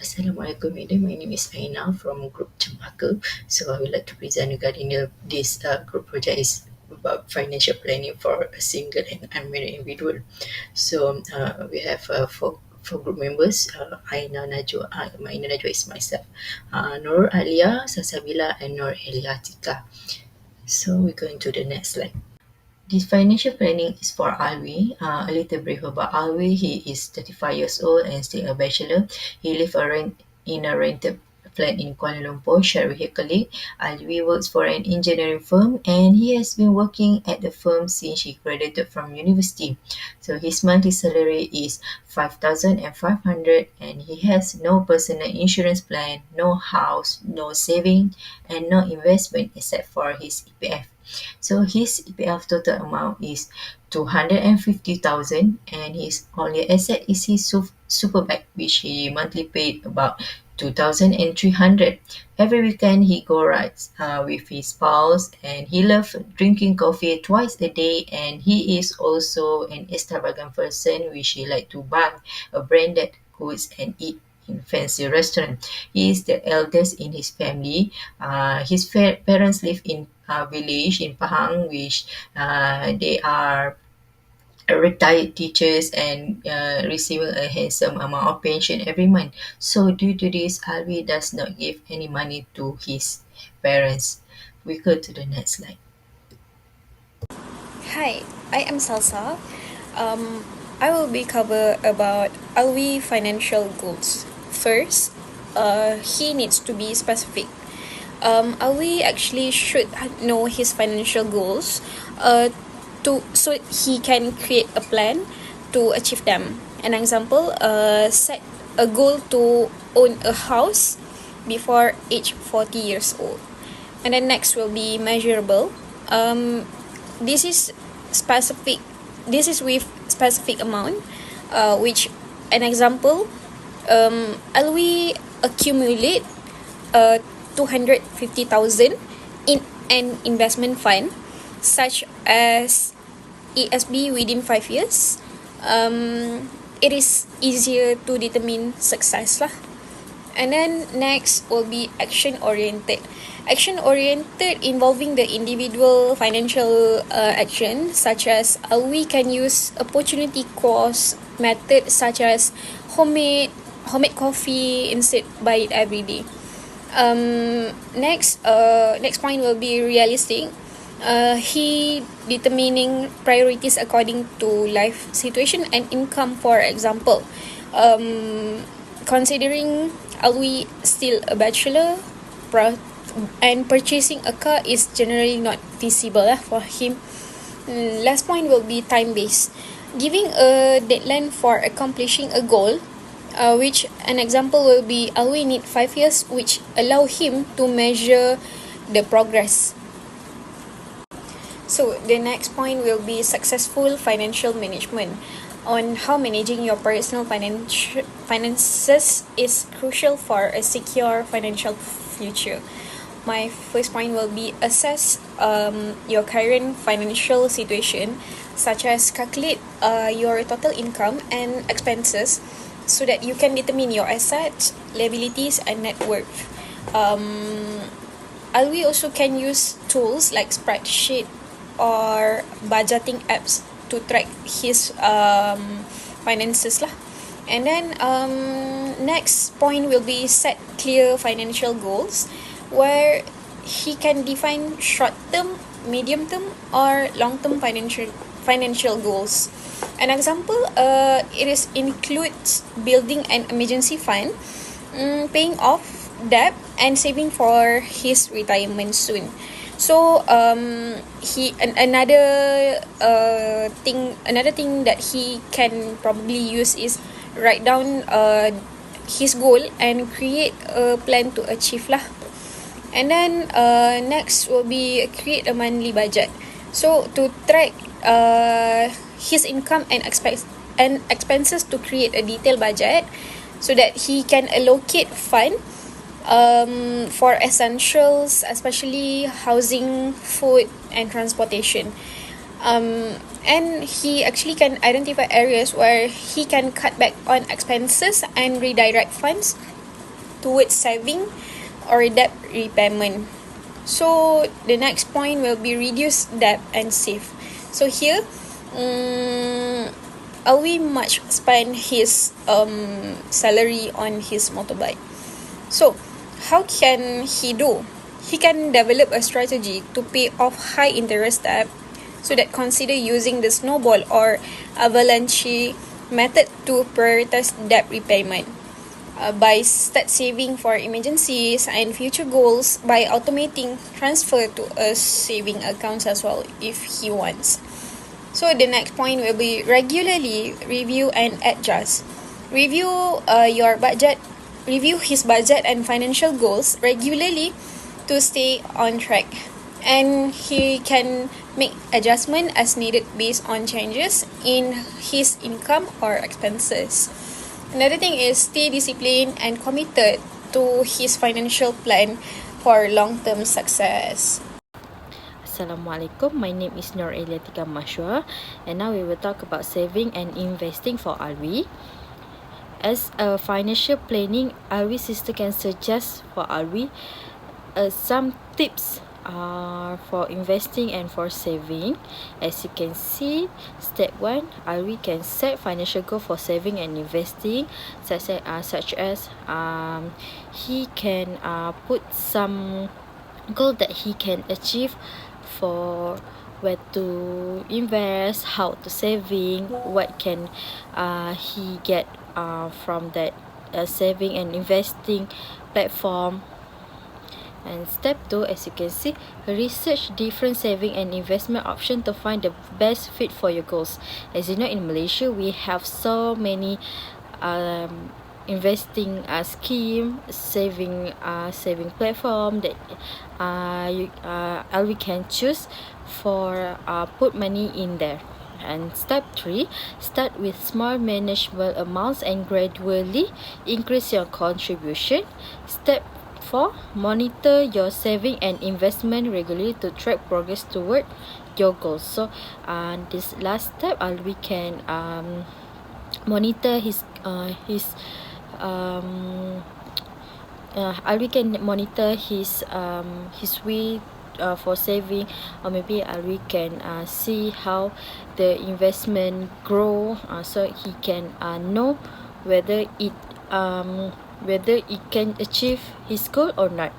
Assalamualaikum, Madam. My name is Aina from Group Cempaka. So I would like to present regarding this group project is about financial planning for a single and unmarried individual. So we have four group members. Aina Najwa, Aina Najwa is myself. Nur Alia, Sasabila, and Nur Eliatika. So we're going to the next slide. This financial planning is for Alwi. A little brief about Alwi. He is 35 years old and still a bachelor. He lives in a rented flat in Kuala Lumpur, shared with his colleague. Alwi works for an engineering firm and he has been working at the firm since he graduated from university. So his monthly salary is 5,500 and he has no personal insurance plan, no house, no saving and no investment except for his EPF. So his EPF total amount is 250,000 and his only asset is his super bike which he monthly paid about 2,300. Every weekend he go rides with his spouse and he loves drinking coffee twice a day and he is also an extravagant person which he like to buy a branded goods and eat in fancy restaurant. He is the eldest in his family. His parents live in a village in Pahang, which they are retired teachers and receiving a handsome amount of pension every month. So due to this, Alwi does not give any money to his parents. We go to the next slide. Hi, I am Salsa. I will be cover about Alwi financial goals. First, he needs to be specific. Alwi actually should know his financial goals, so he can create a plan to achieve them. An example, set a goal to own a house before age 40 years old. And then next will be measurable. This is specific. This is with specific amount, which an example, Alwi accumulate 250,000 in an investment fund, such as ESB within 5 years. It is easier to determine success lah. And then next will be action oriented. Action oriented involving the individual financial action, such as we can use opportunity cost method, such as homemade coffee instead buy it every day. Next point will be realistic. He determining priorities according to life situation and income. For example, considering Alwi still a bachelor, and purchasing a car is generally not feasible for him. Last point will be time based, giving a deadline for accomplishing a goal, which an example will be Alwi need 5 years, which allow him to measure the progress. So the next point will be successful financial management, on how managing your personal finances is crucial for a secure financial future. My first point will be assess your current financial situation, such as calculate your total income and expenses so that you can determine your assets, liabilities, and net worth. Alwi also can use tools like spreadsheet or budgeting apps to track his finances lah. And then next point will be set clear financial goals, where he can define short term, medium term, or long term financial goals. An example, it is includes building an emergency fund, paying off debt, and saving for his retirement soon. So another thing that he can probably use is write down his goal and create a plan to achieve lah. And then next will be create a monthly budget. So to track his income and expenses, to create a detailed budget so that he can allocate fund for essentials, especially housing, food, and transportation. And he actually can identify areas where he can cut back on expenses and redirect funds towards saving or debt repayment. So the next point will be reduce debt and save. So here, Alwi much spend his salary on his motorbike. So how can he do? He can develop a strategy to pay off high interest debt, so that consider using the snowball or avalanche method to prioritize debt repayment. By start saving for emergencies and future goals by automating transfer to a saving accounts as well if he wants. So the next point will be regularly review and adjust. Review your budget, review his budget and financial goals regularly to stay on track. And he can make adjustment as needed based on changes in his income or expenses. Another thing is stay disciplined and committed to his financial plan for long-term success. Assalamualaikum, my name is Nur Eliatika Mashwa, and now we will talk about saving and investing for Alwi. As a financial planning, Alwi sister can suggest for Alwi some tips for investing and for saving. As you can see, step 1, Alwi can set financial goal for saving and investing, such as he can put some goal that he can achieve for where to invest, how to saving, what can he get from that saving and investing platform. And step 2, as you can see, research different saving and investment options to find the best fit for your goals. As you know, in Malaysia, we have so many investing scheme, saving platform that we can choose for put money in there. And step 3, start with small manageable amounts and gradually increase your contribution. Step 4, monitor your saving and investment regularly to track progress toward your goals. So this last step, we can monitor his we can monitor his way for saving, or maybe we can see how the investment grow, so he can know whether it can achieve his goal or not.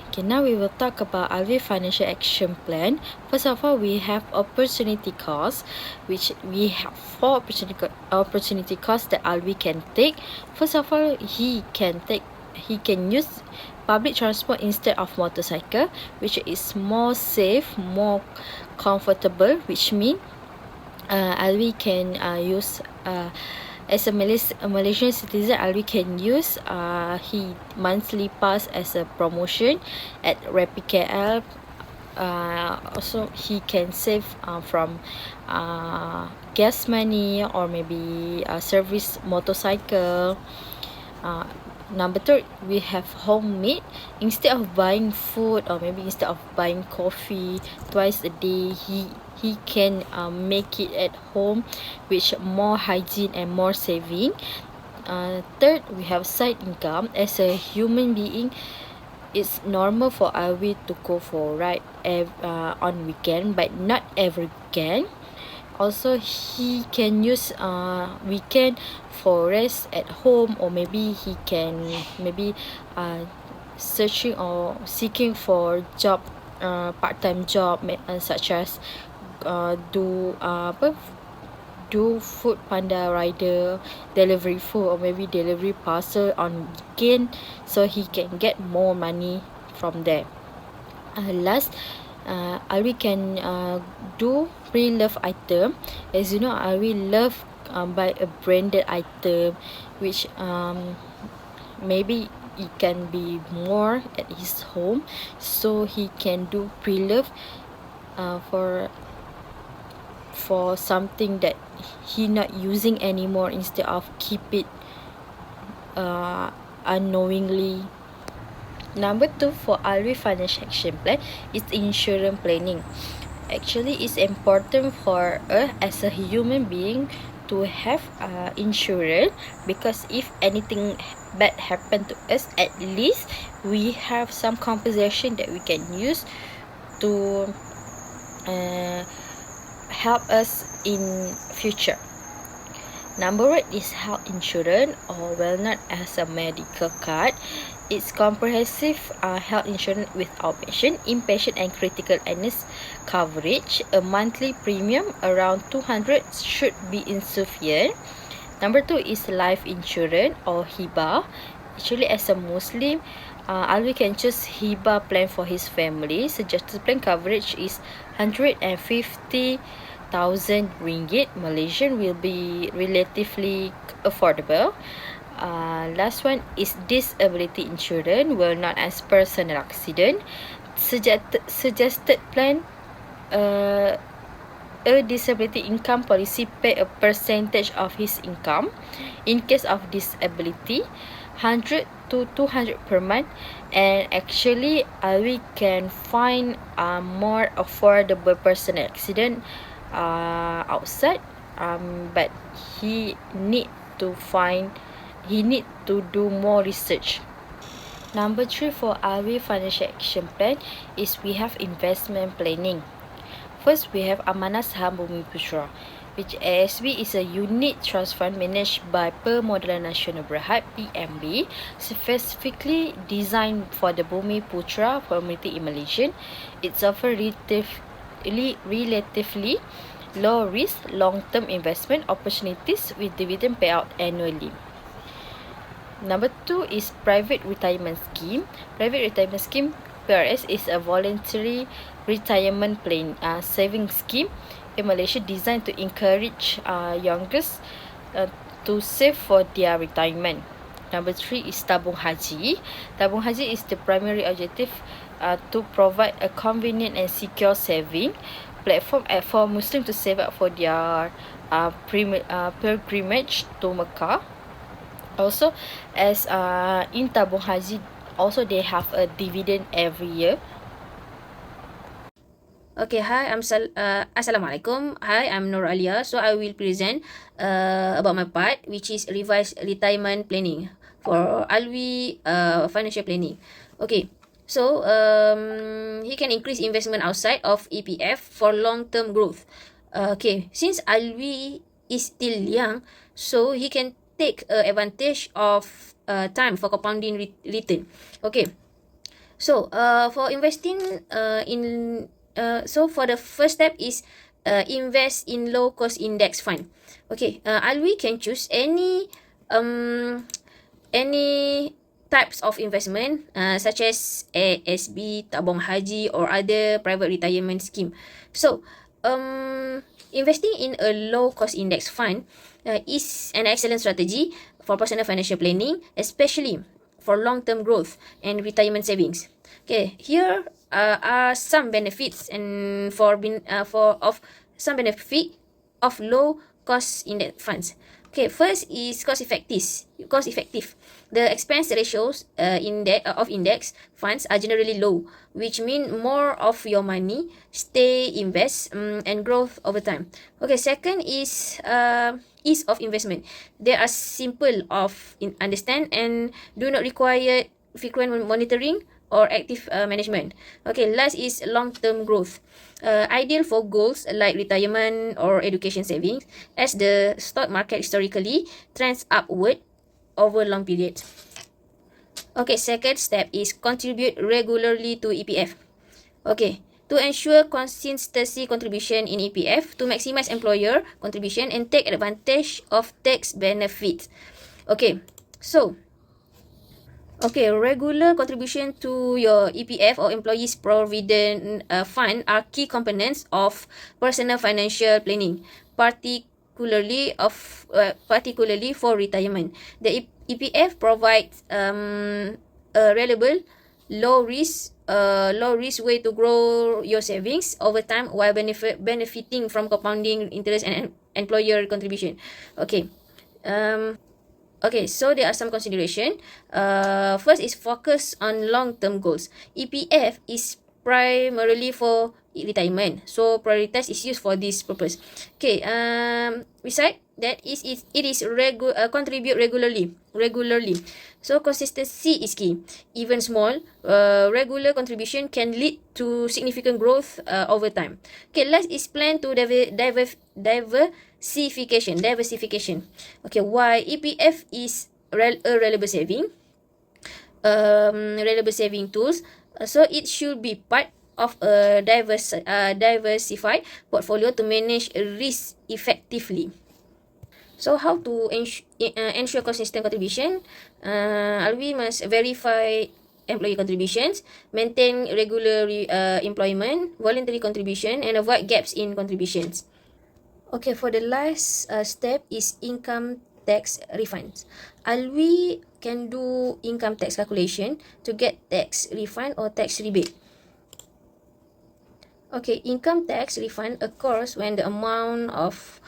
Okay, now we will talk about Alwi Financial Action Plan. First of all, we have opportunity cost, which we have 4 opportunity costs that Alwi can take. First of all, he can use public transport instead of motorcycle, which is more safe, more comfortable, which means Alwi can use as a Malaysian citizen, Alwi can use he monthly pass as a promotion at Rapid KL. Also, he can save from gas money, or maybe service motorcycle. Number 3, we have homemade. Instead of buying food, or maybe instead of buying coffee twice a day, he can make it at home, which more hygiene and more saving. Third, we have side income. As a human being, it's normal for Alwi to go for ride on weekend, but not every weekend. Also, he can use weekend for rest at home, or maybe he can searching or seeking for job, part-time job, such as do food panda rider, delivery food, or maybe delivery parcel on weekend, so he can get more money from there. Last, Alwi can do pre-love item. As you know, Alwi love buy a branded item, which maybe it can be more at his home, so he can do pre-love for something that he not using anymore, instead of keep it unknowingly. Number 2 for Alwi Financial Action Plan is insurance planning. Actually, it's important for us as a human being to have insurance, because if anything bad happen to us, at least we have some compensation that we can use to help us in future. Number 1 is health insurance, or well known as a medical card. It's comprehensive health insurance with outpatient, inpatient and critical illness coverage. A monthly premium around 200 should be insufficient. Number 2 is life insurance, or HIBA. Actually, as a Muslim, Alwi can choose HIBA plan for his family. Suggested plan coverage is 150,000 ringgit. Malaysian will be relatively affordable. Last one is disability insurance, well known as personal accident. Suggested plan, a disability income policy pay a percentage of his income. In case of disability, 100 to 200 per month. And actually, we can find more affordable personal accident outside, but he need to do more research. Number 3 for Alwi Financial Action Plan is we have investment planning. First, we have Amanah Saham Bumi Putra, which ASB is a unit trust fund managed by Permodalan Nasional Berhad (PMB), specifically designed for the Bumi Putra community in Malaysia. It's offer relatively low risk long-term investment opportunities with dividend payout annually. Number 2 is private retirement scheme. Private retirement scheme, PRS, is a voluntary retirement plan saving scheme in Malaysia designed to encourage youngest to save for their retirement. Number 3 is tabung haji. Tabung haji is the primary objective to provide a convenient and secure saving platform for Muslims to save up for their pilgrimage to Mecca. Also, as in tabung haji, also they have a dividend every year. Okay, hi, Assalamualaikum. Hi, I'm Nur Alia. So I will present about my part, which is revised retirement planning for Alwi financial planning. Okay, so he can increase investment outside of EPF for long-term growth. Okay, since Alwi is still young, so he can take advantage of time for compounding return. Okay, so for investing so for the first step is invest in low cost index fund. Okay, Alwi can choose any types of investment such as ASB, tabung haji or other private retirement scheme. So investing in a low cost index fund is an excellent strategy for personal financial planning, especially for long-term growth and retirement savings. Okay, here are some benefits and some benefit of low cost index funds. Okay, first is cost effective. The expense ratios of index funds are generally low, which mean more of your money invest and growth over time. Okay, second is ease of investment. They are simple of understand and do not require frequent monitoring or active management. Okay, last is long-term growth. Ideal for goals like retirement or education savings, as the stock market historically trends upward over long periods. Okay, second step is contribute regularly to EPF. Okay, to ensure consistency contribution in EPF, to maximize employer contribution and take advantage of tax benefits. Okay, so regular contribution to your EPF or employees provident fund are key components of personal financial planning, particularly for retirement. The EPF provides a reliable, low risk way to grow your savings over time while benefiting from compounding interest and employer contribution. Okay. Okay, so there are some consideration. First is focus on long-term goals. EPF is primarily for retirement, so prioritize is used for this purpose. Okay, besides that is it is contribute regularly. So consistency is key. Even small regular contribution can lead to significant growth over time. Okay, last is plan to diversification. Okay, why EPF is a reliable saving tools. So it should be part of a diversified portfolio to manage risk effectively. So how to ensure consistent contribution? Alwi must verify employee contributions, maintain regular employment, voluntary contribution, and avoid gaps in contributions. Okay, for the last step is income tax refunds. Alwi can do income tax calculation to get tax refund or tax rebate. Okay, income tax refund occurs when the amount of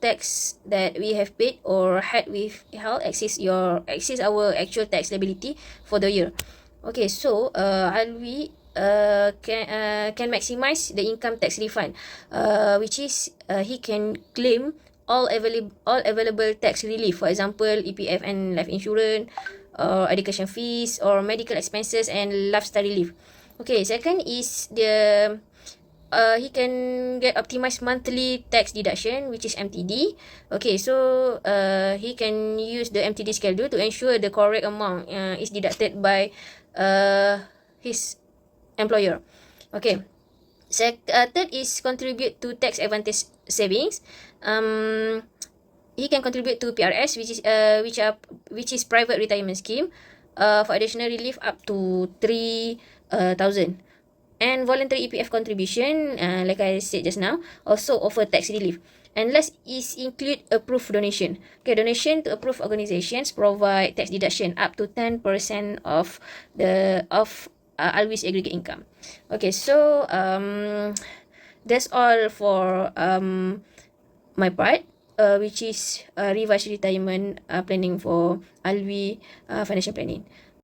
tax that we have paid or had withheld exceeds our actual tax liability for the year. Okay, so Alwi can maximize the income tax refund, which is he can claim all available tax relief. For example, EPF and life insurance, education fees, or medical expenses and lifestyle relief. Okay, second is he can get optimized monthly tax deduction, which is MTD. Okay, so he can use the MTD schedule to ensure the correct amount is deducted by his employer. Okay. Third is contribute to tax advantage savings. He can contribute to PRS, which is private retirement scheme, for additional relief up to 3,000. And voluntary EPF contribution, like I said just now, also offer tax relief. And last is include approved donation. Okay, donation to approved organizations provide tax deduction up to 10% of Alwi's aggregate income. Okay, so that's all for my part, which is revised retirement planning for Alwi financial planning.